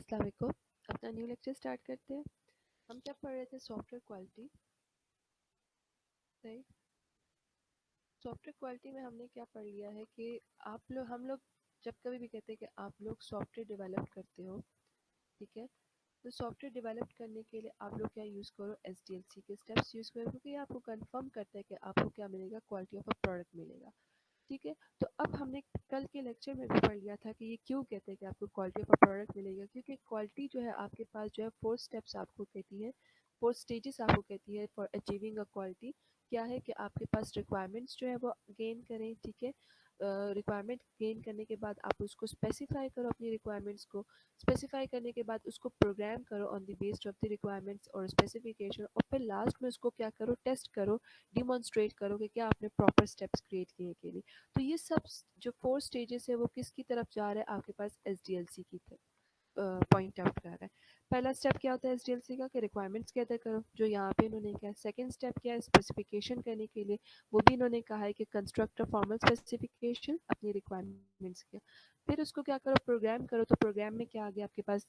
अस्सलाम वालेकुम। अपना न्यू लेक्चर स्टार्ट करते हैं। हम क्या पढ़ रहे थे? Software quality. सही। सॉफ्टवेयर क्वालिटी में हमने क्या पढ़ लिया है कि हम लोग जब कभी भी कहते हैं कि आप लोग सॉफ्टवेयर डेवलप करते हो, ठीक है, तो सॉफ्टवेयर डेवलप करने के लिए आप लोग क्या यूज़ करो? SDLC के स्टेप्स यूज़ करो, क्योंकि ये आपको कंफर्म करता है कि आपको क्या मिलेगा, क्वालिटी ऑफ अ प्रोडक्ट मिलेगा। ठीक है। तो अब हमने कल के लेक्चर में भी पढ़ लिया था कि ये क्यों कहते हैं कि आपको क्वालिटी ऑफ अ प्रोडक्ट मिलेगा, क्योंकि क्वालिटी जो है आपके पास जो है 4 स्टेप्स आपको कहती है, 4 स्टेजेस आपको कहती है फॉर अचीविंग अ क्वालिटी। क्या है कि आपके पास रिक्वायरमेंट्स जो है वो गेन करें, ठीक है। रिक्वायरमेंट गेन करने के बाद आप उसको स्पेसिफाई करो, अपनी रिक्वायरमेंट्स को स्पेसिफाई करने के बाद उसको प्रोग्राम करो on the based of the requirements और स्पेसिफिकेशन, और फिर लास्ट में उसको क्या करो? टेस्ट करो, डिमॉन्स्ट्रेट करो कि क्या आपने प्रॉपर स्टेप्स क्रिएट किए के लिए। तो ये सब जो 4 स्टेजेस है वो किसकी तरफ जा रहा है? आपके पास SDLC की तरफ पॉइंट आउट कर रहा है। पहला स्टेप क्या होता है SDLC का? कि रिक्वायरमेंट्स गैदर करो, जो यहाँ पे इन्होंने कहा है। सेकंड स्टेप क्या है? स्पेसिफिकेशन करने के लिए वो भी इन्होंने कहा है कि कंस्ट्रक्ट अ फॉर्मल स्पेसिफिकेशन अपनी रिक्वायरमेंट्स का। फिर उसको क्या करो? प्रोग्राम करो। तो प्रोग्राम में क्या आ गया आपके पास?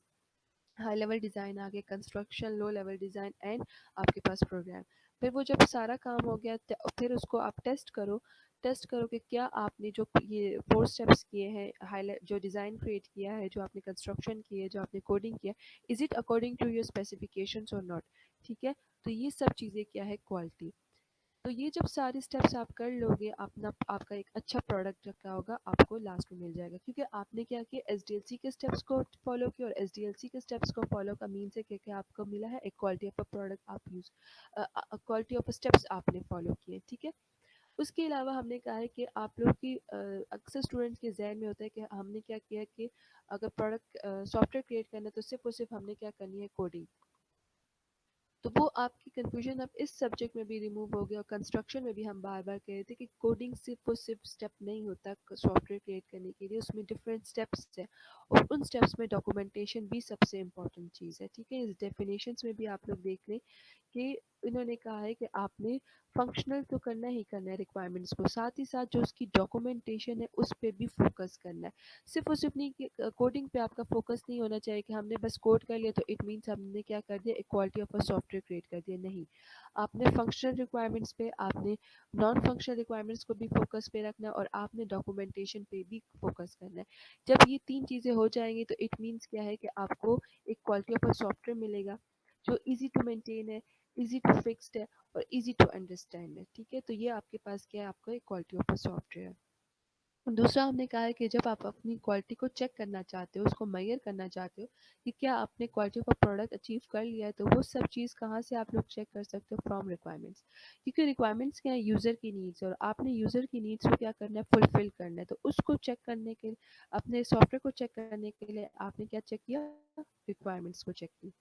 हाई लेवल डिज़ाइन आ गया, construction, low level design and आपके पास प्रोग्राम। फिर वो जब सारा काम हो गया फिर उसको आप टेस्ट करो। टेस्ट करो कि क्या आपने जो ये 4 स्टेप्स किए हैं, हाई जो डिज़ाइन क्रिएट किया है, जो आपने कंस्ट्रक्शन की है, जो आपने कोडिंग किया, is it according to your specifications और नॉट। ठीक है। तो ये सब चीज़ें क्या है? क्वालिटी। तो ये जब सारे स्टेप्स आप कर लोगे, अपना आपका एक अच्छा प्रोडक्ट क्या होगा? आपको लास्ट में मिल जाएगा, क्योंकि आपने क्या किया? SDLC के स्टेप्स को फॉलो किया, और SDLC के स्टेप्स को फॉलो का मीन से क्या आपको मिला है? एक क्वालिटी ऑफ अ प्रोडक्ट आप यूज़, क्वालिटी ऑफ स्टेप्स आपने फॉलो किए, ठीक है। उसके अलावा हमने कहा है कि आप लोग की अक्सर स्टूडेंट्स के जहन में होता है कि हमने क्या किया कि अगर प्रोडक्ट सॉफ्टवेयर क्रिएट करना है तो सिर्फ और सिर्फ हमने क्या करनी है? कोडिंग। तो वो आपकी कंफ्यूजन अब इस सब्जेक्ट में भी रिमूव हो गया, और कंस्ट्रक्शन में भी हम बार बार कह रहे थे कि कोडिंग सिर्फ और सिर्फ स्टेप नहीं होता सॉफ्टवेयर क्रिएट करने के लिए, उसमें डिफरेंट स्टेप्स हैं, और उन स्टेप्स में डॉक्यूमेंटेशन भी सबसे इम्पोर्टेंट चीज़ है, ठीक है। इस डेफिनेशंस में भी आप लोग देख लें कि इन्होंने कहा है कि आपने फंक्शनल तो करना ही करना है रिक्वायरमेंट्स को, साथ ही साथ जो उसकी डॉक्यूमेंटेशन है उस पर भी फोकस करना है। सिर्फ और सिर्फ नहीं कि कोडिंग पे आपका फोकस नहीं होना चाहिए कि हमने बस कोड कर लिया तो इट मीन्स हमने क्या कर दिया? Equality of a software create कर दिया। नहीं, आपने फंक्शनल रिक्वायरमेंट्स पे, आपने नॉन फंक्शनल रिक्वायरमेंट्स को भी फोकस पे रखना है, और आपने डॉक्यूमेंटेशन पे भी फोकस करना है। जब ये 3 चीज़ें हो जाएंगी तो इट मीन्स क्या है कि आपको एक क्वालिटी ऑफ अ सॉफ्टवेयर मिलेगा जो ईजी टू मेंटेन है, ईजी टू फिक्स्ड है, और ईजी टू अंडरस्टैंड है, ठीक है। तो ये आपके पास क्या है? आपका एक क्वालिटी ऑफ अ सॉफ्टवेयर है। दूसरा हमने कहा है कि जब आप अपनी क्वालिटी को चेक करना चाहते हो, उसको मेजर करना चाहते हो कि क्या आपने quality of a product achieve कर लिया है, तो वो सब चीज़ कहाँ से आप लोग चेक कर सकते हो? From requirements. क्योंकि रिक्वायरमेंट्स क्या है? यूज़र की नीड्स, और आपने यूज़र की नीड्स को क्या करना है? फुलफिल करना है। तो उसको चेक करने के लिए, अपने सॉफ्टवेयर को चेक करने के लिए आपने क्या चेक किया? रिक्वायरमेंट्स को चेक किया।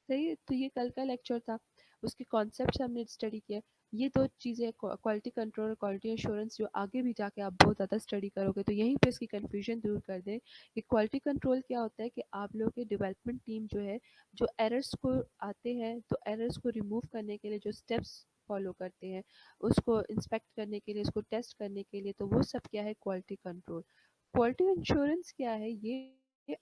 सही है। तो ये कल का लेक्चर था, उसके कॉन्सेप्ट्स हमने स्टडी किया। ये 2 चीज़ें, क्वालिटी कंट्रोल और क्वालिटी एश्योरेंस, जो आगे भी जाके आप बहुत ज़्यादा स्टडी करोगे तो यहीं पे इसकी कन्फ्यूजन दूर कर दें कि क्वालिटी कंट्रोल क्या होता है। कि आप लोगों की डेवलपमेंट टीम जो है, जो एरर्स को आते हैं तो एरर्स को रिमूव करने के लिए जो स्टेप्स फॉलो करते हैं, उसको इंस्पेक्ट करने के लिए, उसको टेस्ट करने के लिए, तो वो सब क्या है? Quality control. क्वालिटी इंश्योरेंस क्या है? ये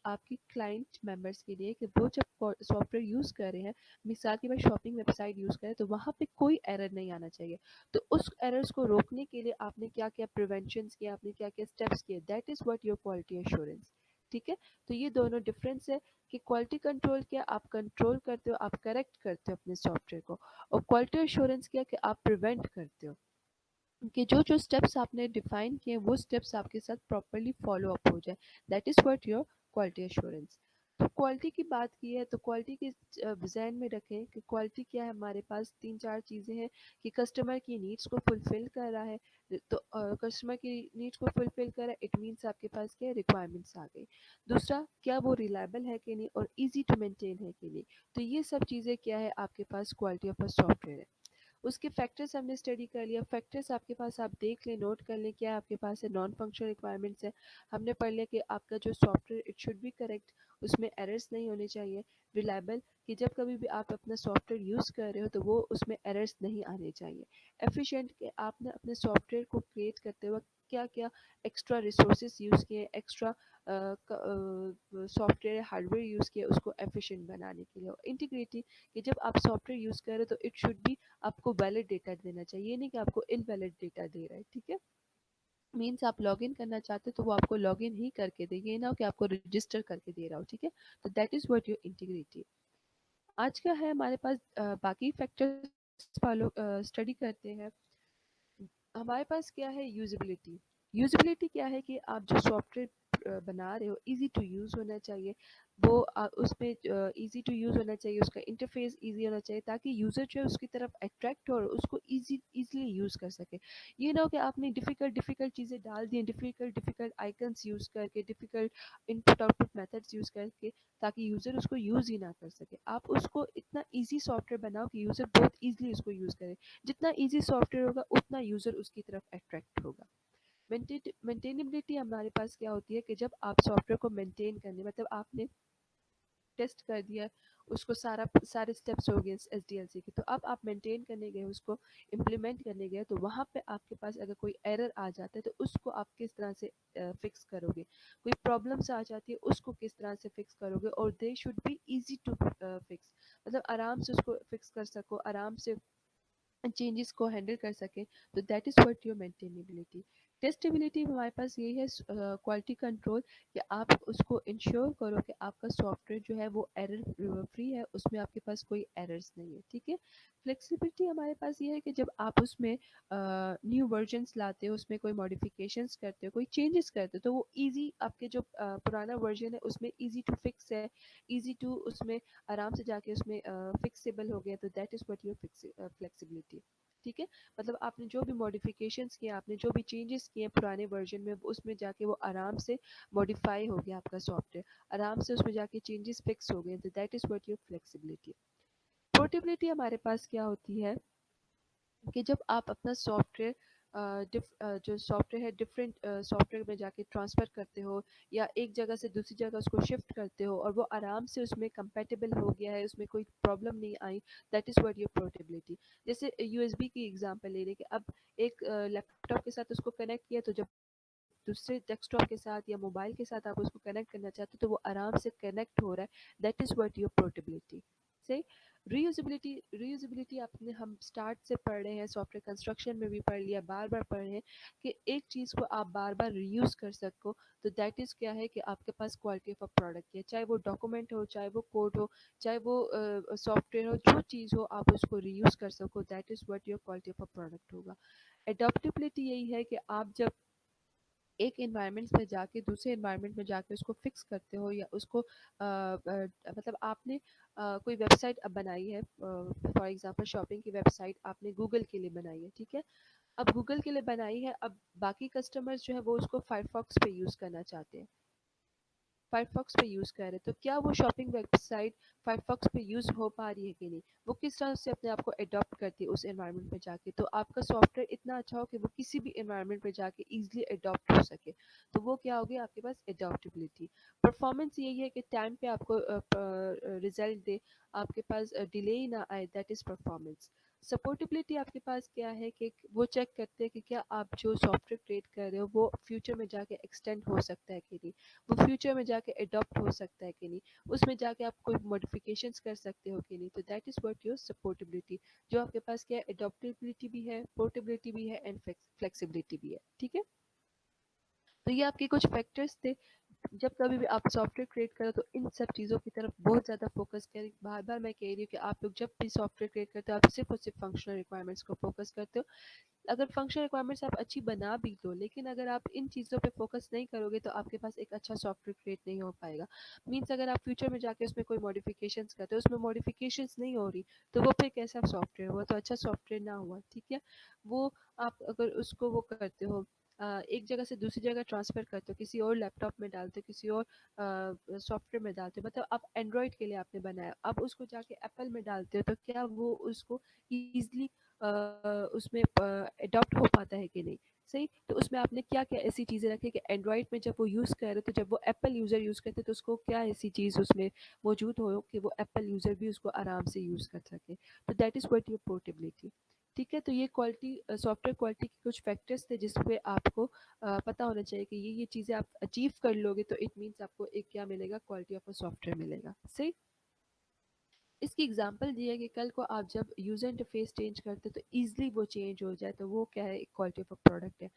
आपकी क्लाइंट मेंबर्स के लिए कि वो जब सॉफ्टवेयर यूज़ कर रहे हैं, मिसाल की मैं शॉपिंग वेबसाइट यूज़ करें, तो वहाँ पे कोई एरर नहीं आना चाहिए। तो उस एरर्स को रोकने के लिए आपने क्या क्या प्रिवेंशंस किया, आपने क्या क्या स्टेप्स किए, that is what your quality assurance, ठीक है। तो ये दोनों डिफरेंस है कि क्वालिटी कंट्रोल क्या? आप कंट्रोल करते हो, आप करेक्ट करते हो अपने सॉफ्टवेयर को, और क्वालिटी एश्योरेंस क्या? कि आप प्रिवेंट करते हो कि जो जो स्टेप्स आपने डिफाइन किए वो स्टेप्स आपके साथ प्रॉपरली फॉलो अप हो जाए। That is what your quality assurance. तो क्वालिटी की बात की है तो क्वालिटी के जहन में रखें कि क्वालिटी क्या है? हमारे पास 3-4 चीज़ें हैं कि कस्टमर की नीड्स को फुलफिल कर रहा है। तो कस्टमर की नीड्स को फुलफिल कर रहा है, इट मीन्स आपके पास क्या है? रिक्वायरमेंट्स आ गई। दूसरा, क्या वो रिलायबल है कि नहीं, और ईजी टू मेंटेन है कि नहीं। तो ये सब चीज़ें क्या है? आपके पास क्वालिटी ऑफ अ सॉफ्टवेयर है। उसके फैक्टर्स हमने स्टडी कर लिया। फैक्टर्स आपके पास, आप देख लें, नोट कर लें, क्या आपके पास है? नॉन फंक्शनल रिक्वायरमेंट्स है। हमने पढ़ लिया कि आपका जो software it should be correct, उसमें एरर्स नहीं होने चाहिए। रिलायबल, कि जब कभी भी आप अपना सॉफ्टवेयर यूज़ कर रहे हो तो वो उसमें एरर्स नहीं आने चाहिए। एफिशिएंट, कि आपने अपने सॉफ्टवेयर को क्रिएट करते वक्त क्या क्या एक्स्ट्रा रिसोर्सेज यूज़ किए, एक्स्ट्रा सॉफ्टवेयर हार्डवेयर यूज़ किया उसको एफिशिएंट बनाने के लिए। और इंटीग्रिटी कि जब आप सॉफ्टवेयर यूज़ कर रहे हो तो इट शुड बी आपको वैलिड डेटा देना चाहिए, ये नहीं कि आपको इनवैलिड डेटा दे रहा है, ठीक है। मीन्स आप लॉगिन करना चाहते हो तो वो आपको लॉगिन ही करके दे, ये ना हो कि आपको रजिस्टर करके दे रहा हो, ठीक है। तो that is what your integrity. आज का है हमारे पास बाकी फैक्टर्स फॉलो स्टडी करते हैं। हमारे पास क्या है, यूजिबिलिटी। यूजिबिलिटी क्या है कि आप जो सॉफ्टवेयर बना रहे हो इजी टू यूज़ होना चाहिए, वो उसमें इजी टू यूज़ होना चाहिए, उसका इंटरफेस इजी होना चाहिए ताकि यूज़र जो है उसकी तरफ अट्रैक्ट हो और उसको इजीली यूज़ कर सके। ये ना हो कि आपने डिफ़िकल्ट डिफ़िकल्ट चीज़ें डाल दी, डिफ़िकल्ट डिफ़िकल्ट आइकन्स यूज़ करके, difficult input output methods use करके, ताकि यूज़र उसको यूज़ ही ना कर सके। आप उसको इतना ईजी सॉफ्टवेयर बनाओ कि यूज़र बहुत ईजिली उसको यूज़ करे। जितना ईजी सॉफ्टवेयर होगा उतना यूज़र उसकी तरफ अट्रैक्ट होगा। मेंटेनेबिलिटी हमारे पास क्या होती है कि जब आप सॉफ्टवेयर को मेंटेन करने, मतलब आपने टेस्ट कर दिया, उसको सारे स्टेप्स हो गए एसडीएलसी के, तो अब आप मेंटेन करने गए, उसको इम्प्लीमेंट करने गए, तो वहाँ पे आपके पास अगर कोई एरर आ जाता है तो उसको आप किस तरह से फिक्स करोगे, कोई प्रॉब्लम्स आ जाती है उसको किस तरह से फिक्स करोगे, और they should be easy to fix, मतलब आराम से उसको फिक्स कर सको, आराम से चेंजेस को हैंडल कर सकें। तो that is what your maintainability. Testability हमारे पास यही है, क्वालिटी कंट्रोल, कि आप उसको इंश्योर करो कि आपका सॉफ्टवेयर जो है वो एरर फ्री है, उसमें आपके पास कोई एरर्स नहीं है, ठीक है। फ्लेक्सिबिलिटी हमारे पास ये है कि जब आप उसमें न्यू वर्जन्स लाते हो, उसमें कोई मॉडिफिकेशंस करते हो, कोई चेंजेस करते हो, तो वो इजी, आपके जो पुराना वर्जन है उसमें इजी टू फिक्स है, इजी टू उसमें आराम से जाके उसमें फिक्सेबल हो गया, तो that is what your flexibility, ठीक है। मतलब आपने जो भी मॉडिफिकेशंस किए, आपने जो भी चेंजेस किए पुराने वर्जन में, उसमें जाके वो आराम से मॉडिफाई हो गया आपका सॉफ्टवेयर, आराम से उसमें जाके चेंजेस फिक्स हो गए, तो that is what your flexibility. Portability हमारे पास क्या होती है कि जब आप अपना सॉफ्टवेयर जो सॉफ्टवेयर है डिफरेंट सॉफ्टवेयर में जाके ट्रांसफ़र करते हो, या एक जगह से दूसरी जगह उसको शिफ्ट करते हो और वो आराम से उसमें कंपैटिबल हो गया है, उसमें कोई प्रॉब्लम नहीं आई, that is what your portability. जैसे यूएसबी की एग्जांपल ले लें कि अब एक लैपटॉप के साथ उसको कनेक्ट किया, तो जब दूसरे डेस्कटॉप के साथ या मोबाइल के साथ आप उसको कनेक्ट करना चाहते हो तो वो आराम से कनेक्ट हो रहा है, that is what your portability. सही। रीयूजेबिलिटी, रीयूजेबिलिटी आपने हम स्टार्ट से पढ़ रहे हैं, सॉफ्टवेयर कंस्ट्रक्शन में भी पढ़ लिया, बार बार पढ़ रहे हैं कि एक चीज़ को आप बार बार रीयूज़ कर सको, तो दैट इज़ क्या है कि आपके पास क्वालिटी ऑफ अ प्रोडक्ट है, चाहे वो डॉक्यूमेंट हो, चाहे वो कोड हो, चाहे वो सॉफ्टवेयर हो, जो चीज़ हो आप उसको रीयूज़ कर सको, that is what your quality of a product होगा। एडॉप्टेबिलिटी यही है कि आप जब एक एनवायरनमेंट में जाके दूसरे एनवायरनमेंट में जाके उसको फिक्स करते हो, या उसको मतलब आपने कोई वेबसाइट अब बनाई है, फॉर एग्जांपल शॉपिंग की वेबसाइट आपने गूगल के लिए बनाई है, ठीक है। अब गूगल के लिए बनाई है, अब बाकी कस्टमर्स जो है वो उसको फायरफॉक्स पे यूज़ करना चाहते हैं, फायरफॉक्स पे यूज़ कर रहे हैं, तो क्या वो शॉपिंग वेबसाइट फायरफॉक्स पे यूज़ हो पा रही है कि नहीं, वो किस तरह से अपने आप को अडॉप्ट करती है उस एनवायरनमेंट में जाके, तो आपका सॉफ्टवेयर इतना अच्छा हो कि वो किसी भी एनवायरनमेंट में जाके ईजिली अडॉप्ट हो सके, तो वो क्या होगी आपके पास, अडॉप्टेबिलिटी। परफॉर्मेंस यही है कि टाइम पे आपको रिजल्ट दे, आपके पास डिले ही ना आए, दैट इज़ परफॉर्मेंस। सपोर्टेबिलिटी आपके पास क्या है कि वो चेक करते हैं कि क्या आप जो सॉफ्टवेयर क्रिएट कर रहे हो वो फ्यूचर में जाके एक्सटेंड हो सकता है कि नहीं, वो फ्यूचर में जाके अडॉप्ट हो सकता है कि नहीं, उसमें जाके आप कोई मॉडिफिकेशंस कर सकते हो कि नहीं, तो that is what your supportability. जो आपके पास क्या है, अडॉप्टेबिलिटी भी है, पोर्टेबिलिटी भी है, एंड फ्लेक्सिबिलिटी भी है, ठीक है। तो ये आपके कुछ फैक्टर्स थे। जब कभी भी आप सॉफ्टवेयर क्रिएट करो तो इन सब चीज़ों की तरफ बहुत ज़्यादा फोकस करें। बार बार मैं कह रही हूँ कि आप लोग जब भी सॉफ्टवेयर क्रिएट करते हो आप सिर्फ और सिर्फ फंक्शनल रिक्वायरमेंट्स को फोकस करते हो। अगर फंक्शनल रिक्वायरमेंट्स आप अच्छी बना भी दो, लेकिन अगर आप इन चीज़ों पे फोकस नहीं करोगे तो आपके पास एक अच्छा सॉफ्टवेयर क्रिएट नहीं हो पाएगा। मीन्स अगर आप फ्यूचर में जाके उसमें कोई मॉडिफिकेशंस करते हो, उसमें मॉडिफिकेशंस नहीं हो रही, तो वो फिर कैसा सॉफ्टवेयर हुआ, तो अच्छा सॉफ्टवेयर ना हुआ, ठीक है। वो आप अगर उसको वो करते हो, एक जगह से दूसरी जगह ट्रांसफ़र करते हो, किसी और लैपटॉप में डालते हो, किसी और सॉफ्टवेयर में डालते हो, मतलब आप एंड्रॉयड के लिए आपने बनाया, अब उसको जाके एप्पल में डालते हो, तो क्या वो उसको ईज़िली उसमें अडॉप्ट हो पाता है कि नहीं। सही। तो उसमें आपने क्या-क्या ऐसी चीज़ें रखी कि एंड्रॉयड में जब वो यूज़ कर रहे हो, तो जब वो एप्पल यूज़र यूज़ करते हैं, तो उसको क्या ऐसी चीज़ उसमें मौजूद हो कि वो एप्पल यूज़र भी उसको आराम से यूज़ कर सके। तो that is what your portability. ठीक है, तो ये क्वालिटी सॉफ्टवेयर क्वालिटी के कुछ फैक्टर्स थे जिस पे आपको पता होना चाहिए कि ये चीज़ें आप अचीव कर लोगे तो इट मीन्स आपको एक क्या मिलेगा, क्वालिटी ऑफ अ सॉफ्टवेयर मिलेगा। सही। इसकी एग्जांपल दिया है कि कल को आप जब यूज़र इंटरफेस चेंज करते तो ईजिली वो चेंज हो जाए, तो वो क्या है, एक क्वालिटी ऑफ अ प्रोडक्ट है।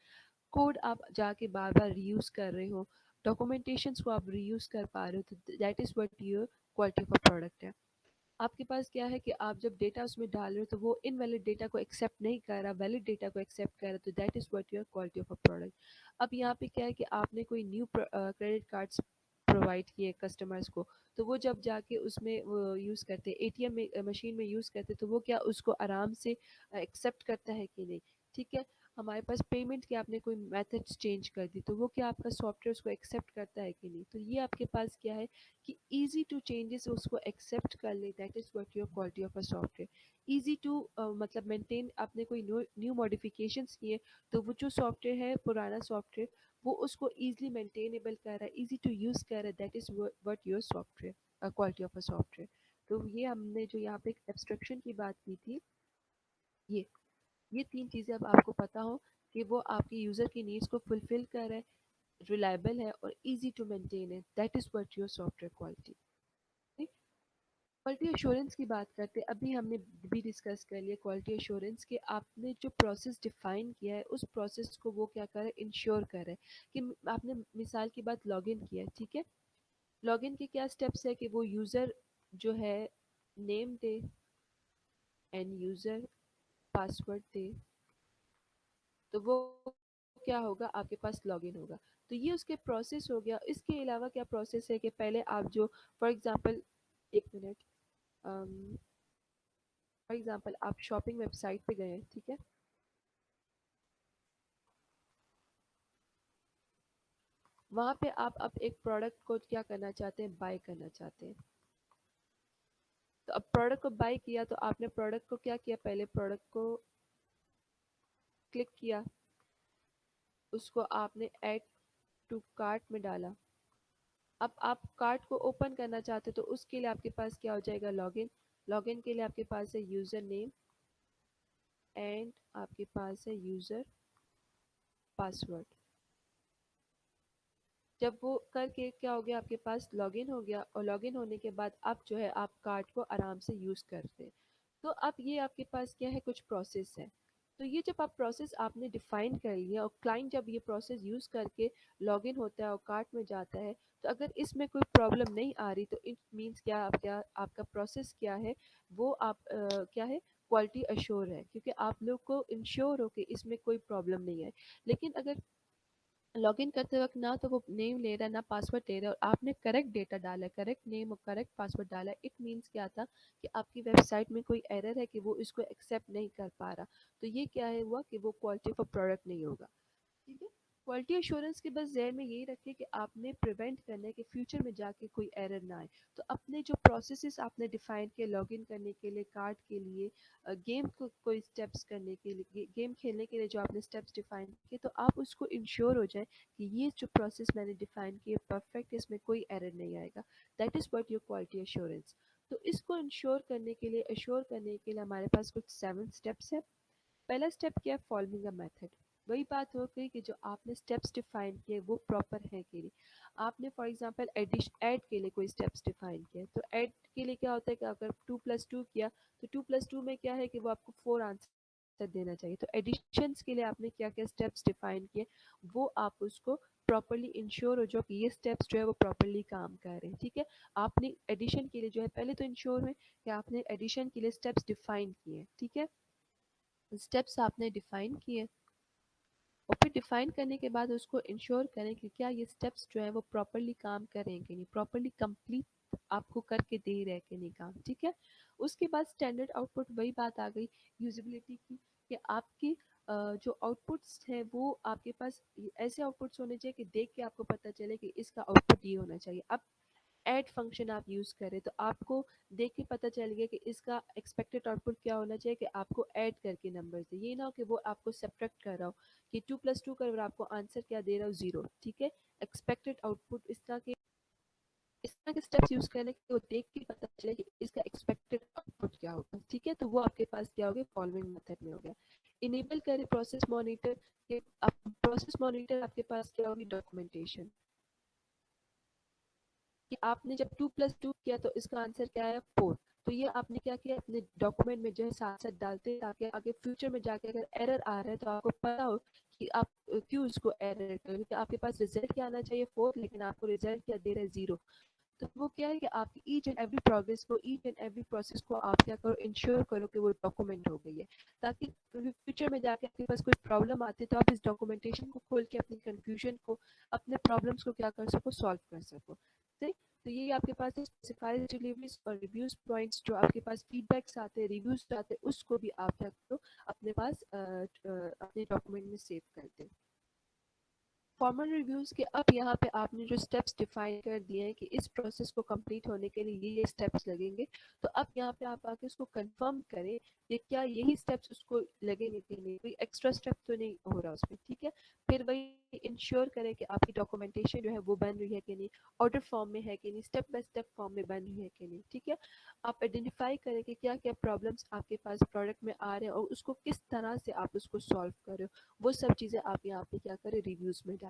कोड आप जाके बार बार रीयूज़ कर रहे हो, डॉक्यूमेंटेशंस को आप रीयूज़ कर पा रहे हो, तो that is what your quality of a product है। आपके पास क्या है कि आप जब डेटा उसमें डाल रहे हो तो वो इनवैलिड डेटा को एक्सेप्ट नहीं कर रहा, वैलिड डेटा को एक्सेप्ट कर रहा, तो that is what your quality of a product. अब यहाँ पे क्या है कि आपने कोई न्यू क्रेडिट कार्ड्स प्रोवाइड किए कस्टमर्स को, तो वो जब जाके उसमें वो यूज़ करते हैं एटीएम में, मशीन में यूज़ करते हैं, तो वो क्या उसको आराम से एक्सेप्ट करता है कि नहीं। ठीक है। हमारे पास पेमेंट के आपने कोई मेथड्स चेंज कर दी, तो वो क्या आपका सॉफ्टवेयर उसको एक्सेप्ट करता है कि नहीं। तो ये आपके पास क्या है कि इजी टू चेंजेस उसको एक्सेप्ट कर ले, that is what your quality of a software. Easy to मतलब मेंटेन, आपने कोई न्यू मॉडिफिकेशंस किए, तो वो जो सॉफ्टवेयर है पुराना सॉफ्टवेयर वो उसको इजीली मेंटेनेबल कर रहा है, इजी टू यूज कर रहा है, that is what your software quality of a software. तो ये हमने जो यहाँ पे एब्स्ट्रक्शन की बात की थी, ये ये तीन चीज़ें अब आपको पता हो कि वो आपके यूज़र की नीड्स को फुलफिल कर रहा है, रिलायबल है और इजी टू मेंटेन है, that is what your software quality. Quality assurance की बात करते हैं, अभी हमने भी डिस्कस कर लिया क्वालिटी एश्योरेंस के, आपने जो प्रोसेस डिफाइन किया है उस प्रोसेस को वो क्या कर रहा है, इंश्योर कर रहा है कि आपने मिसाल की बात लॉगिन किया है, ठीक है। लॉगिन के क्या स्टेप्स है कि वो यूज़र जो है नेम दे, एंड यूज़र पासवर्ड दे, तो वो क्या होगा, आपके पास लॉगिन होगा। तो ये उसके प्रोसेस हो गया। इसके अलावा क्या प्रोसेस है कि पहले आप जो फॉर एग्जांपल, एक मिनट, फॉर एग्जांपल आप शॉपिंग वेबसाइट पे गए हैं, ठीक है। वहाँ पे आप अब एक प्रोडक्ट को क्या करना चाहते हैं, बाय करना चाहते हैं। तो अब प्रोडक्ट को बाय किया तो आपने प्रोडक्ट को क्या किया, पहले प्रोडक्ट को क्लिक किया, उसको आपने ऐड टू कार्ट में डाला। अब आप कार्ट को ओपन करना चाहते हो तो उसके लिए आपके पास क्या हो जाएगा, लॉगिन। लॉगिन के लिए आपके पास है यूज़र नेम एंड आपके पास है यूज़र पासवर्ड। जब वो करके क्या हो गया, आपके पास लॉगिन हो गया, और लॉगिन होने के बाद आप जो है आप कार्ड को आराम से यूज़ करते हैं। तो अब ये आपके पास क्या है, कुछ प्रोसेस है। तो ये जब आप प्रोसेस आपने डिफाइन कर लिया और क्लाइंट जब ये प्रोसेस यूज़ करके लॉगिन होता है और कार्ट में जाता है, तो अगर इसमें कोई प्रॉब्लम नहीं आ रही तो इट मीन्स क्या, आप क्या आपका प्रोसेस क्या है, वो आप क्या है, क्वालिटी अश्योर है, क्योंकि आप लोग को इंश्योर हो कि इसमें कोई प्रॉब्लम नहीं है। लेकिन अगर लॉगिन करते वक्त ना तो वो नेम ले रहा है ना पासवर्ड ले रहा है, और आपने करेक्ट डेटा डाला है, करेक्ट नेम और करेक्ट पासवर्ड डाला है, इट मीन्स क्या था कि आपकी वेबसाइट में कोई एरर है कि वो इसको एक्सेप्ट नहीं कर पा रहा। तो ये क्या है हुआ कि वो क्वालिटी ऑफ प्रोडक्ट नहीं होगा। ठीक है। क्वालिटी एश्योरेंस के बस जहन में यही रखिए कि आपने प्रिवेंट करना है कि फ्यूचर में जाके कोई एरर ना आए। तो अपने जो प्रोसेसेस आपने डिफाइन किए लॉगिन करने के लिए, कार्ड के लिए, गेम को कोई स्टेप्स करने के लिए, गेम खेलने के लिए जो आपने स्टेप्स डिफाइन किए, तो आप उसको इंश्योर हो जाए कि ये जो प्रोसेस मैंने डिफाइन किए परफेक्ट, इसमें कोई एरर नहीं आएगा। That is what your quality assurance. तो इसको इंश्योर करने के लिए, एश्योर करने के लिए हमारे पास कुछ 7 स्टेप्स है। पहला स्टेप क्या है, फॉलोइंग अ मेथड। वही बात हो गई कि जो आपने स्टेप्स डिफाइन किए वो प्रॉपर है कि नहीं। आपने फॉर एग्जांपल ऐड के लिए कोई स्टेप्स डिफाइन किए, तो ऐड के लिए क्या होता है कि अगर 2+2 किया तो 2+2 में क्या है कि वो आपको 4 आंसर देना चाहिए। तो एडिशंस के लिए आपने क्या क्या स्टेप्स डिफाइन किए, वो आप उसको प्रॉपरली इंश्योर हो जाओ कि ये स्टेप्स जो है वो प्रॉपरली काम कर रहे हैं। ठीक है। आपने एडिशन के लिए जो है पहले तो इंश्योर है कि आपने एडिशन के लिए स्टेप्स डिफाइन किए। ठीक है। स्टेप्स आपने डिफाइन किए और फिर डिफाइन करने के बाद उसको इंश्योर करें कि क्या ये स्टेप्स जो है वो प्रॉपरली काम करेंगे नहीं, प्रॉपरली कंप्लीट आपको करके दे रहे कि नहीं काम। ठीक है। उसके बाद स्टैंडर्ड आउटपुट, वही बात आ गई यूजिबिलिटी की कि आपकी जो आउटपुट्स हैं वो आपके पास ऐसे आउटपुट्स होने चाहिए कि देख के आपको पता चले कि इसका आउटपुट ये होना चाहिए। अब ऐड फंक्शन आप यूज़ करें तो आपको देख के पता चल गया कि इसका एक्सपेक्टेड आउटपुट क्या होना चाहिए, कि आपको ऐड करके नंबर दे, ये ना हो कि वो आपको सब्ट्रैक्ट कर रहा हो कि 2+2 कर और आपको आंसर क्या दे रहा हो, 0। ठीक है। एक्सपेक्टेड आउटपुट इस तरह के स्टेप्स यूज़ करने के वो देख के पता चले कि इसका एक्सपेक्टेड आउटपुट क्या क्या होगा, ठीक है। तो वो आपके पास क्या हो गया, फॉलोइंग मेथड में हो गया। इनेबल करें प्रोसेस मॉनिटर, के प्रोसेस मॉनिटर आपके पास क्या होगी, डॉक्यूमेंटेशन, कि आपने जब 2+2 किया तो इसका आंसर क्या है, 4। तो ये आपने क्या किया, अपने डॉक्यूमेंट में जो है साथ साथ डालते हैं, ताकि आगे फ्यूचर में जाके अगर एरर आ रहा है तो आपको पता हो कि आप क्यों उसको एरर कर, क्योंकि आपके पास रिजल्ट क्या आना चाहिए 4, लेकिन आपको रिजल्ट क्या दे रहा है, 0। तो वो क्या है कि आपकी ईच एंड एवरी प्रोग्रेस को, ईच एंड एवरी प्रोसेस को आप क्या करो, इंश्योर करो कि वो डॉक्यूमेंट हो गई है, ताकि फ्यूचर में जाके आपके पास कोई प्रॉब्लम आती है तो आप इस डॉक्यूमेंटेशन को खोल के अपनी कंफ्यूजन को, अपने प्रॉब्लम्स को क्या कर सको, सॉल्व कर सको, ठीक। तो ये आपके पास स्पेसिफाइड डिलीवरीज और रिव्यूज पॉइंट्स, जो आपके पास फीडबैक्स आते हैं, रिव्यूज आते हैं, उसको भी आप क्या करो, अपने पास अपने डॉक्यूमेंट में सेव कर दें। फॉर्मल रिव्यूज के अब यहाँ पे आपने जो स्टेप्स डिफाइन कर दिए हैं कि इस प्रोसेस को कंप्लीट होने के लिए ये स्टेप्स लगेंगे, तो अब यहाँ पे आप आके उसको कंफर्म करें कि क्या यही स्टेप्स उसको लगेंगे कि नहीं, कोई एक्स्ट्रा स्टेप तो नहीं हो रहा उसमें, ठीक है। फिर वही इंश्योर करें कि आपकी डॉक्यूमेंटेशन जो है वो बन रही है कि नहीं, ऑर्डर फॉर्म में है कि नहीं, स्टेप बाय स्टेप फॉर्म में बन रही है कि नहीं, ठीक है। आप आइडेंटिफाई करें कि क्या क्या प्रॉब्लम्स आपके पास प्रोडक्ट में आ रहे हैं और उसको किस तरह से आप उसको सॉल्व कर रहे हो, वो सब चीज़ें आप यहाँ पे क्या करें, रिव्यूज में डालें।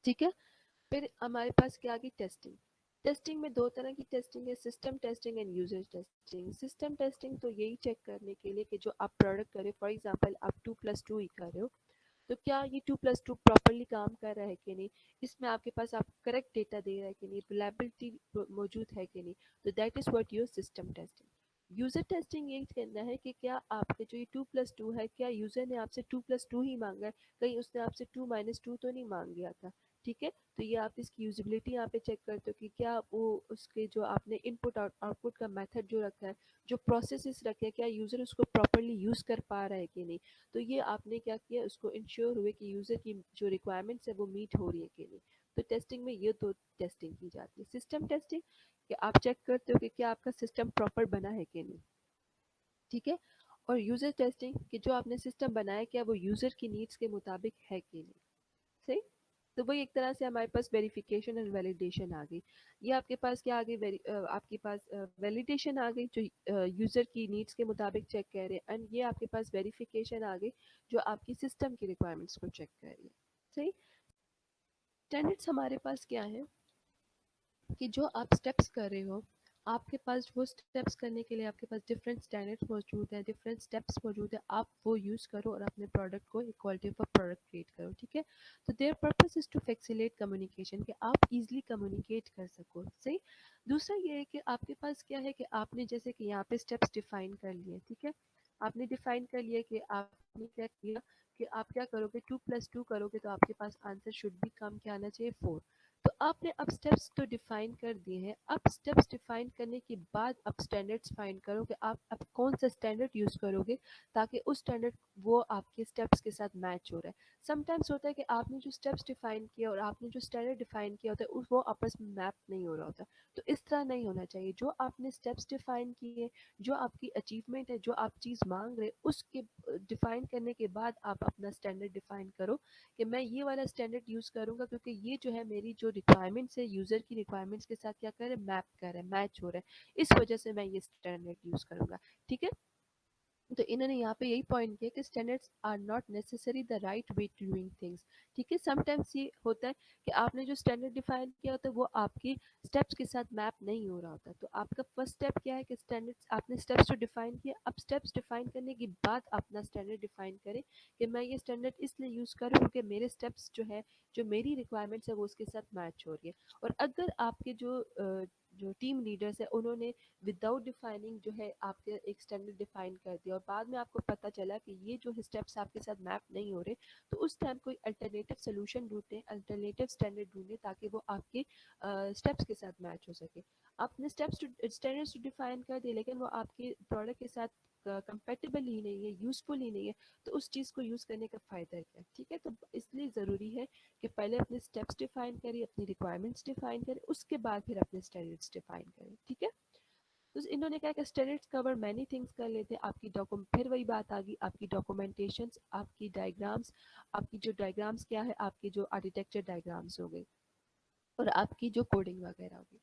ठीक है। फिर हमारे पास क्या आ गई, टेस्टिंग। टेस्टिंग में दो तरह की टेस्टिंग है, system testing and user testing. System testing तो यही चेक करने के लिए कि जो आप प्रोडक्ट करें, फॉर एग्जांपल आप 2+2 ही कर रहे हो, तो क्या ये 2+2 प्रॉपरली काम कर रहा है कि नहीं, इसमें आपके पास आप करेक्ट डेटा दे रहा है कि नहीं, रिलायबिलिटी मौजूद है कि नहीं, तो that is what your system testing. User testing ये कहना है कि क्या आपके जो ये 2+2 है, क्या यूजर ने आपसे 2+2 ही मांगा है, कहीं उसने आपसे 2-2 तो नहीं मांग गया था, ठीक है। तो ये आप इसकी यूजिबिलिटी यहाँ पे चेक करते हो कि क्या वो उसके जो आपने इनपुट और आउटपुट का मेथड जो रखा है, जो प्रोसेसेस रखे हैं, क्या यूजर उसको प्रॉपरली यूज कर पा रहा है कि नहीं। तो ये आपने क्या किया, उसको इंश्योर हुए कि यूजर की जो रिक्वायरमेंट्स है वो मीट हो रही है कि नहीं। तो टेस्टिंग में ये दो टेस्टिंग की जाती है। सिस्टम टेस्टिंग कि आप चेक करते हो कि क्या आपका सिस्टम प्रॉपर बना है कि नहीं, ठीक है। और यूजर टेस्टिंग कि जो आपने सिस्टम बनाया क्या वो यूजर की नीड्स के मुताबिक है कि नहीं, सही। तो वही एक तरह से हमारे पास वेरिफिकेशन एंड वैलिडेशन आ गई। ये आपके पास क्या आ गई, आपके पास वैलिडेशन आ गई जो यूज़र की नीड्स के मुताबिक चेक कर रहे हैं, एंड ये आपके पास वेरिफिकेशन आ गई जो आपकी सिस्टम की रिक्वायरमेंट्स को चेक कर रही है, सही। स्टैंडर्ड्स हमारे पास क्या है कि जो आप स्टेप्स कर रहे हो, आपके पास वो स्टेप्स करने के लिए आपके पास डिफरेंट स्टैंडर्ड्स मौजूद हैं, डिफरेंट स्टेप्स मौजूद है, आप वो यूज़ करो और अपने प्रोडक्ट को एक क्वालिटी ऑफ प्रोडक्ट क्रिएट करो, ठीक है। तो their purpose is to facilitate communication, कि आप इजीली कम्युनिकेट कर सको, सही। दूसरा ये है कि आपके पास क्या है कि आपने जैसे कि यहाँ पे स्टेप्स डिफाइन कर लिए, ठीक है। आपने डिफाइन कर लिया कि आपने क्या किया कि आप क्या करोगे, 2+2 करोगे तो आपके पास आंसर शुड भी कम क्या आना चाहिए, 4। तो आपने अब स्टेप्स तो डिफाइन कर दिए हैं, अब स्टेप्स डिफाइन करने के बाद अब स्टैंडर्ड्स फाइंड करो कि आप अब कौन सा स्टैंडर्ड यूज़ करोगे ताकि उस स्टैंडर्ड वो आपके स्टेप्स के साथ मैच हो रहा है। समटाइम्स होता है कि आपने जो स्टेप्स डिफाइन किया और आपने जो स्टैंडर्ड डिफाइन किया होता है वो आपस में मैप नहीं हो रहा होता। तो इस तरह नहीं होना चाहिए, जो आपने स्टेप्स डिफाइन किए, जो आपकी अचीवमेंट है, जो आप चीज़ मांग रहे उसके डिफाइन करने के बाद आप अपना स्टैंडर्ड डिफाइन करो कि मैं ये वाला स्टैंडर्ड यूज़ करूँगा क्योंकि ये जो है मेरी जो रिक्वायरमेंट्स है, यूज़र की रिक्वायरमेंट्स के साथ क्या कर रहा है, मैप कर रहा है, मैच हो रहा है, इस वजह से मैं ये स्टैंडर्ड यूज़ करूँगा, ठीक है। तो इन्होंने यहाँ पे यही पॉइंट किया कि standards are not necessary the right way to doing things, ठीक है। समटाइम्स ये होता है कि आपने जो स्टैंडर्ड डिफाइन किया होता है वो आपकी स्टेप्स के साथ मैप नहीं हो रहा होता, तो आपका फर्स्ट स्टेप क्या है कि स्टैंडर्ड्स आपने स्टेप्स तो डिफाइन किया, अब स्टेप्स डिफाइन करने के बाद अपना स्टैंडर्ड डिफाइन करें कि मैं ये स्टैंडर्ड इसलिए यूज़ करूँ क्योंकि मेरे स्टेप्स जो है, जो मेरी रिक्वायरमेंट्स है वो उसके साथ मैच हो रही है। और अगर आपके जो टीम लीडर्स है उन्होंने विदाउट डिफाइनिंग जो है आपके एक स्टैंडर्ड डिफाइन कर दिया और बाद में आपको पता चला कि ये जो स्टेप्स आपके साथ मैप नहीं हो रहे, तो उस टाइम कोई अल्टरनेटिव सोल्यूशन ढूंढें, अल्टरनेटिव स्टैंडर्ड ढूंढें ताकि वो आपके स्टेप्स के साथ मैच हो सके। आपने स्टेप्स स्टैंडर्ड्स डिफाइन कर दिए लेकिन वो आपके प्रोडक्ट के साथ कंपेटेबल ही नहीं है, यूजफुल ही नहीं है, तो उस चीज़ को यूज़ करने का फ़ायदा क्या, ठीक है। तो इसलिए ज़रूरी है कि पहले अपने स्टेप्स डिफाइन करें, अपनी रिक्वायरमेंट्स डिफाइन करें, उसके बाद फिर अपने स्टैंडर्ड्स डिफाइन करें, ठीक है। तो इन्होंने क्या किया, स्टैंडर्ड्स कवर मैनी थिंग्स कर लेते हैं, आपकी डॉक्यूमेंट, फिर वही बात आ गई, आपकी डॉक्यूमेंटेशंस, आपकी डायग्राम्स, आपकी जो डायग्राम्स क्या है, आपकी जो आर्किटेक्चर डायग्राम्स हो गई और आपकी जो कोडिंग वगैरह होगी।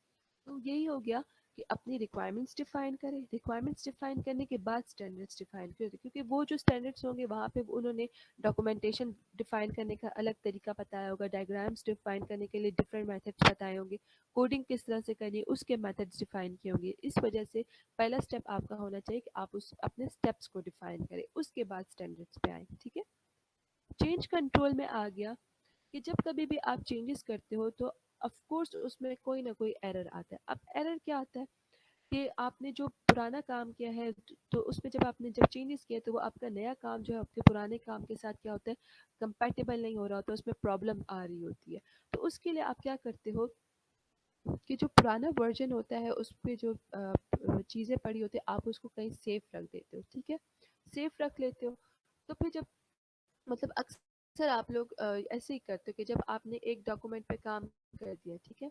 तो यही हो गया कि अपनी रिक्वायरमेंट्स डिफाइन करें, रिक्वायरमेंट्स डिफाइन करने के बाद स्टैंडर्ड्स डिफाइन करें, क्योंकि वो जो स्टैंडर्ड्स होंगे वहाँ पे उन्होंने डॉक्यूमेंटेशन डिफाइन करने का अलग तरीका बताया होगा, डायग्राम्स डिफाइन करने के लिए डिफरेंट मेथड्स बताए होंगे, कोडिंग किस तरह से करनी है उसके मेथड्स डिफाइन किए होंगे। इस वजह से पहला स्टेप आपका होना चाहिए कि आप उस अपने स्टेप्स को डिफाइन करें, उसके बाद स्टैंडर्ड्स पे आए। ठीक है, चेंज कंट्रोल में आ गया कि जब कभी भी आप चेंजेस करते हो तो ऑफ कोर्स उसमें कोई ना कोई एरर आता है। अब एरर क्या आता है कि आपने जो पुराना काम किया है तो उसमें जब चेंजेस किए तो वो आपका नया काम जो है आपके पुराने काम के साथ क्या होता है, कंपैटिबल नहीं हो रहा होता, उसमें प्रॉब्लम आ रही होती है। तो उसके लिए आप क्या करते हो कि जो पुराना वर्जन होता है उस पे जो चीज़ें पड़ी होती है आप उसको कहीं सेफ रख देते हो। ठीक है, सेफ रख लेते हो। तो फिर जब मतलब अक्सर आप लोग ऐसे ही करते हो कि जब आपने एक डॉक्यूमेंट पे काम कर दिया, ठीक है,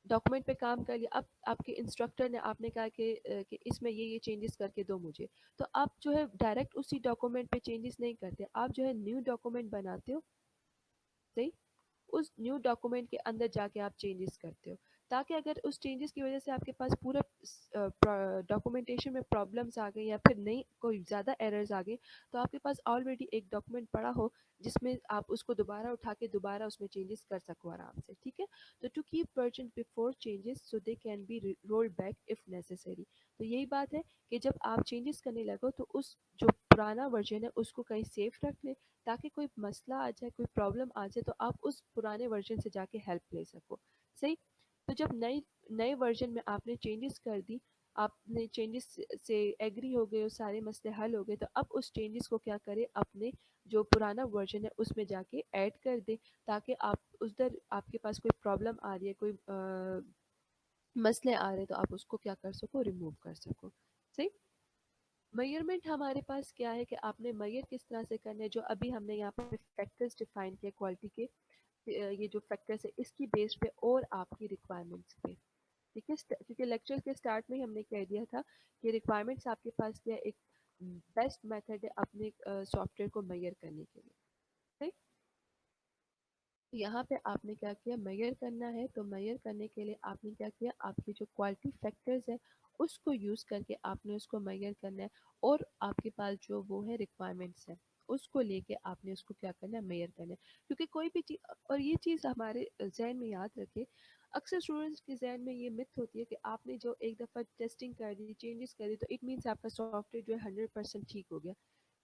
डॉक्यूमेंट पे काम कर लिया, अब आपके इंस्ट्रक्टर ने आपने कहा कि इसमें ये चेंजेस करके दो मुझे, तो आप जो है डायरेक्ट उसी डॉक्यूमेंट पे चेंजेस नहीं करते, आप जो है न्यू डॉक्यूमेंट बनाते हो। सही, उस न्यू डॉक्यूमेंट के अंदर जाके आप चेंजेस करते हो, ताकि अगर उस चेंजेस की वजह से आपके पास पूरा डॉक्यूमेंटेशन में प्रॉब्लम्स आ गई या फिर नहीं कोई ज़्यादा एरर्स आ गए, तो आपके पास ऑलरेडी एक डॉक्यूमेंट पड़ा हो जिसमें आप उसको दोबारा उठा के दोबारा उसमें चेंजेस कर सको आराम से। ठीक है, तो to keep version before changes so they can be rolled back if necessary. तो यही बात है कि जब आप चेंजेस करने लगो तो उस जो पुराना वर्जन है उसको कहीं सेफ रख ले, ताकि कोई मसला आ जाए, कोई प्रॉब्लम आ जाए तो आप उस पुराने वर्जन से जाके हेल्प ले सको। सही, तो जब नई नए वर्जन में आपने चेंजेस कर दी, आपने चेंजेस से एग्री हो गए, सारे मसले हल हो गए, तो अब उस चेंजेस को क्या करें, अपने जो पुराना वर्जन है उसमें जाके ऐड कर दें, ताकि आप उधर आपके पास कोई प्रॉब्लम आ रही है, कोई मसले आ रहे हैं तो आप उसको क्या कर सको, रिमूव कर सको। सही, मेजरमेंट हमारे पास क्या है कि आपने मेजर किस तरह से करना है, जो अभी हमने यहाँ पर फैक्टर्स डिफाइन किए क्वालिटी के, ये जो फैक्टर्स है इसकी बेस पे और आपकी रिक्वायरमेंट्स पे। ठीक है, क्योंकि लेक्चर के स्टार्ट में ही हमने कह दिया था कि रिक्वायरमेंट्स आपके पास क्या है, एक बेस्ट मेथड है अपने सॉफ्टवेयर को मेजर करने के लिए। ठीक, तो यहाँ पे आपने क्या किया, मेजर करना है, तो मेजर करने के लिए आपने क्या किया, आपकी जो क्वालिटी फैक्टर्स है उसको यूज़ करके आपने उसको मेजर करना है, और आपके पास जो वो है रिक्वायरमेंट्स है उसको लेके आपने उसको क्या करना है, मेजर करना है। क्योंकि कोई भी चीज़, और ये चीज़ हमारे जहन में याद रखे, अक्सर स्टूडेंट्स के जहन में ये मिथ होती है कि आपने जो एक दफ़ा टेस्टिंग कर दी, चेंजेस कर दी, तो इट मीन्स आपका सॉफ्टवेयर जो है 100% ठीक हो गया।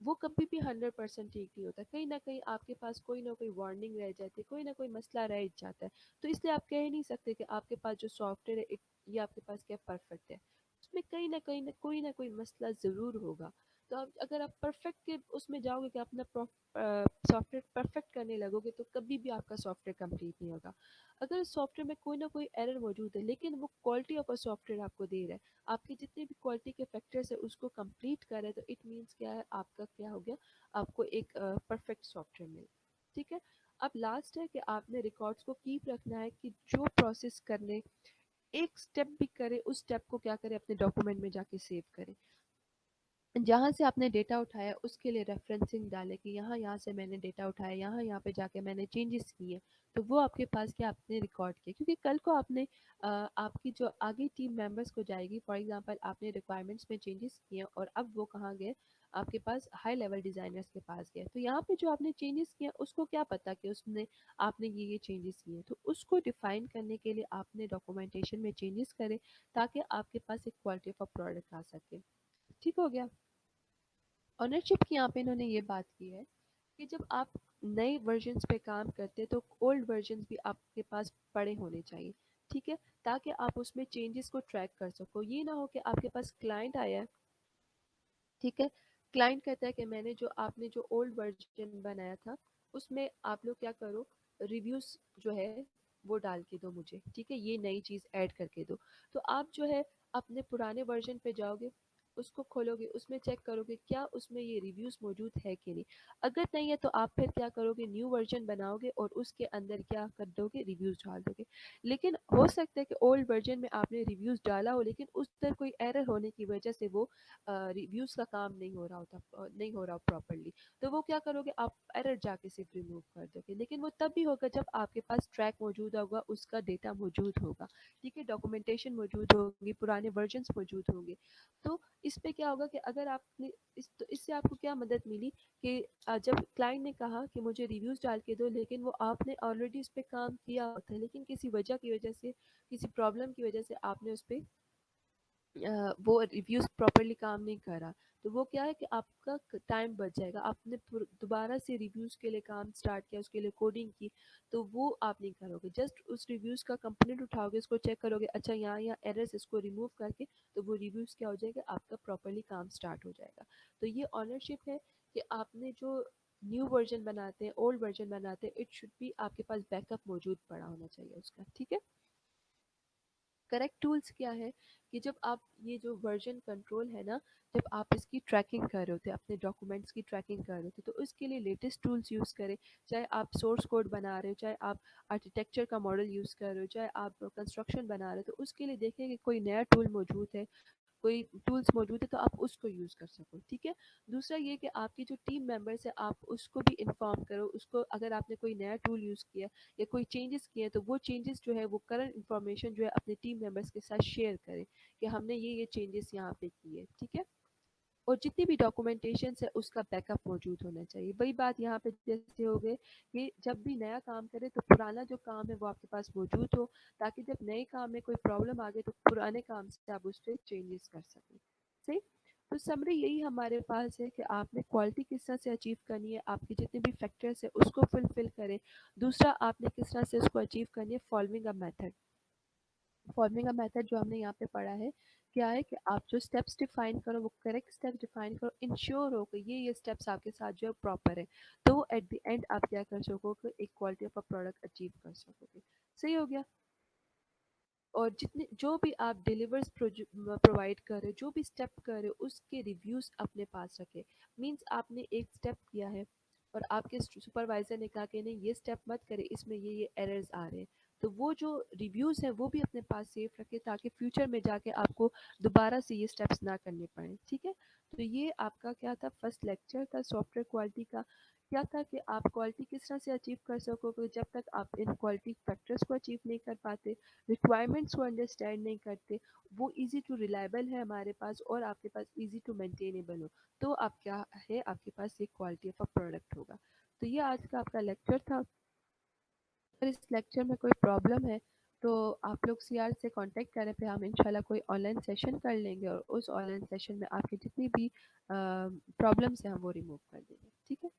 वो कभी भी 100% ठीक नहीं होता, कहीं ना कहीं आपके पास कोई ना कोई वार्निंग रह जाती है, कोई ना कोई मसला रह जाता है। तो इसलिए आप कह ही नहीं सकते कि आपके पास जो सॉफ्टवेयर है ये आपके पास क्या परफेक्ट है, उसमें कहीं ना कोई मसला ज़रूर होगा। तो आप अगर आप परफेक्ट के उसमें जाओगे कि अपना सॉफ्टवेयर परफेक्ट करने लगोगे तो कभी भी आपका सॉफ्टवेयर कंप्लीट नहीं होगा। अगर सॉफ्टवेयर में कोई ना कोई एरर मौजूद है लेकिन वो क्वालिटी ऑफ अ सॉफ्टवेयर आपको दे रहा है, आपके जितने भी क्वालिटी के फैक्टर्स है उसको कंप्लीट कर रहे हैं, तो इट मीन्स क्या है, आपका क्या हो गया, आपको एक परफेक्ट सॉफ्टवेयर मिल। ठीक है, अब लास्ट है कि आपने रिकॉर्ड्स को कीप रखना है, कि जो प्रोसेस करने एक स्टेप भी करे उस स्टेप को क्या करें, अपने डॉक्यूमेंट में जाके सेव करें। जहाँ से आपने डेटा उठाया उसके लिए रेफरेंसिंग डालें कि यहाँ से मैंने डेटा उठाया, यहाँ पे जाके मैंने चेंजेस किए, तो वो आपके पास क्या, आपने रिकॉर्ड किया, क्योंकि कल को आपने आपकी जो आगे टीम मेंबर्स को जाएगी, फॉर एग्जांपल आपने रिक्वायरमेंट्स में चेंजेस किए और अब वो कहाँ गए, आपके पास हाई लेवल डिज़ाइनर्स के पास गए, तो यहाँ पे जो आपने चेंजेस किया उसको क्या पता कि उसने आपने ये चेंजेस किए, तो उसको डिफाइन करने के लिए आपने डॉक्यूमेंटेशन में चेंजेस करें, ताकि आपके पास एक क्वालिटी ऑफ प्रोडक्ट आ सके। ठीक हो गया। ओनरशिप की यहाँ पे इन्होंने ये बात की है कि जब आप नए वर्जन्स पे काम करते हैं तो ओल्ड वर्जन्स भी आपके पास पड़े होने चाहिए। ठीक है, ताकि आप उसमें चेंजेस को ट्रैक कर सको, ये ना हो कि आपके पास क्लाइंट आया है, ठीक है, क्लाइंट कहता है कि मैंने जो आपने जो ओल्ड वर्जन बनाया था उसमें आप लोग क्या करो, रिव्यूज जो है वो डाल के दो मुझे, ठीक है, ये नई चीज़ ऐड करके दो। तो आप जो है अपने पुराने वर्जन पे जाओगे, उसको खोलोगे, उसमें चेक करोगे क्या उसमें ये रिव्यूज़ मौजूद है कि नहीं। अगर नहीं है तो आप फिर क्या करोगे, न्यू वर्जन बनाओगे और उसके अंदर क्या कर दोगे, रिव्यूज़ डाल दोगे। लेकिन हो सकता है कि ओल्ड वर्जन में आपने रिव्यूज़ डाला हो लेकिन उस पर कोई एरर होने की वजह से वो रिव्यूज़ का काम नहीं हो रहा होता, नहीं हो रहा प्रॉपरली। तो वो क्या करोगे, आप एरर जाके सिर्फ रिमूव कर दोगे। लेकिन वो तब भी होगा जब आपके पास ट्रैक मौजूद होगा, उसका डेटा मौजूद होगा, ठीक है, डॉक्यूमेंटेशन मौजूद होगी, पुराने वर्जन्स मौजूद होंगे। तो इस पे क्या होगा कि अगर आपने तो इससे आपको क्या मदद मिली कि जब क्लाइंट ने कहा कि मुझे रिव्यूज़ डाल के दो, लेकिन वो आपने ऑलरेडी इस पे काम किया होता है, लेकिन किसी वजह की वजह से, किसी प्रॉब्लम की वजह से आपने उस पे वो रिव्यूज़ प्रॉपर्ली काम नहीं करा। तो वो क्या है कि आपका टाइम बच जाएगा। आपने दोबारा से रिव्यूज़ के लिए काम स्टार्ट किया, उसके लिए कोडिंग की, तो वो आप नहीं करोगे। जस्ट उस रिव्यूज़ का कंपोनेंट उठाओगे, उसको चेक करोगे, अच्छा यहाँ एरर्स, इसको रिमूव करके, तो वो रिव्यूज़ क्या हो जाएगा, आपका प्रॉपर्ली काम स्टार्ट हो जाएगा। तो ये ऑनरशिप है कि आपने जो न्यू वर्जन बनाते हैं, ओल्ड वर्जन बनाते हैं, इट शुड बी आपके पास बैकअप मौजूद पड़ा होना चाहिए उसका, ठीक है। करेक्ट टूल्स क्या है कि जब आप ये जो वर्जन कंट्रोल है ना, जब आप इसकी ट्रैकिंग कर रहे होते हैं, अपने डॉक्यूमेंट्स की ट्रैकिंग कर रहे होते हैं, तो उसके लिए लेटेस्ट टूल्स यूज़ करें। चाहे आप सोर्स कोड बना रहे हो, चाहे आप आर्किटेक्चर का मॉडल यूज़ कर रहे हो, चाहे आप कंस्ट्रक्शन बना रहे हो, तो उसके लिए देखें कि कोई नया टूल मौजूद है, कोई टूल्स मौजूद है, तो आप उसको यूज़ कर सको, ठीक है। दूसरा ये कि आपकी जो टीम मेंबर्स है, आप उसको भी इन्फॉर्म करो, उसको अगर आपने कोई नया टूल यूज़ किया या कोई चेंजेस किए हैं, तो वो चेंजेस जो है वो करंट इन्फॉर्मेशन जो है अपने टीम मेंबर्स के साथ शेयर करें कि हमने ये चेंजेस यहाँ पे किए, ठीक है। और जितनी भी डॉक्यूमेंटेशन है उसका बैकअप मौजूद होना चाहिए। वही बात यहाँ पे जैसे हो गए कि जब भी नया काम करें तो पुराना जो काम है वो आपके पास मौजूद हो, ताकि जब नए काम में कोई प्रॉब्लम आ गई तो पुराने काम से आप उस पर चेंजेस कर सकें। सही। तो समरी यही हमारे पास है कि आपने क्वालिटी किस तरह से अचीव करनी है, आपके जितने भी फैक्टर्स है उसको फुलफिल करें। दूसरा, आपने किस तरह से उसको अचीव करनी है, फॉलोइंग अ मेथड। फॉर्मिंग का मेथड जो हमने यहाँ पे पढ़ा है, क्या है कि आप जो स्टेप्स डिफाइन करो वो करेक्ट स्टेप डिफाइन करो, इंश्योर हो कि ये स्टेप्स आपके साथ जो है प्रॉपर है, तो एट द एंड आप क्या कर सकोगे, एक quality of a product achieve कर सकोगे। सही हो गया। और जितने जो भी आप डिलीवर्स प्रोवाइड कर रहे हो, जो भी स्टेप कर रहे हो, उसके रिव्यूज़ अपने पास रखें। मीन्स आपने एक स्टेप किया है और आपके सुपरवाइजर ने कहा कि नहीं ये स्टेप मत करें, इसमें ये एरर्स आ रहे हैं, तो वो जो रिव्यूज़ हैं वो भी अपने पास सेफ रखें, ताकि फ्यूचर में जाके आपको दोबारा से ये स्टेप्स ना करने पड़े, ठीक है। तो ये आपका क्या था, फर्स्ट लेक्चर था सॉफ्टवेयर क्वालिटी का। क्या था कि आप क्वालिटी किस तरह से अचीव कर सकोगे, जब तक आप इन क्वालिटी फैक्टर्स को अचीव नहीं कर पाते, रिक्वायरमेंट्स को अंडरस्टैंड नहीं करते, वो इजी टू रिलायबल है हमारे पास और आपके पास इजी टू मेंटेनेबल हो, तो आप क्या है, आपके पास एक क्वालिटी ऑफ अ प्रोडक्ट होगा। तो ये आज का आपका लेक्चर था। अगर इस लेक्चर में कोई प्रॉब्लम है तो आप लोग सीआर से कांटेक्ट करें, फिर हम इंशाल्लाह कोई ऑनलाइन सेशन कर लेंगे और उस ऑनलाइन सेशन में आपकी जितनी भी प्रॉब्लम्स हैं हम वो रिमूव कर देंगे, ठीक है।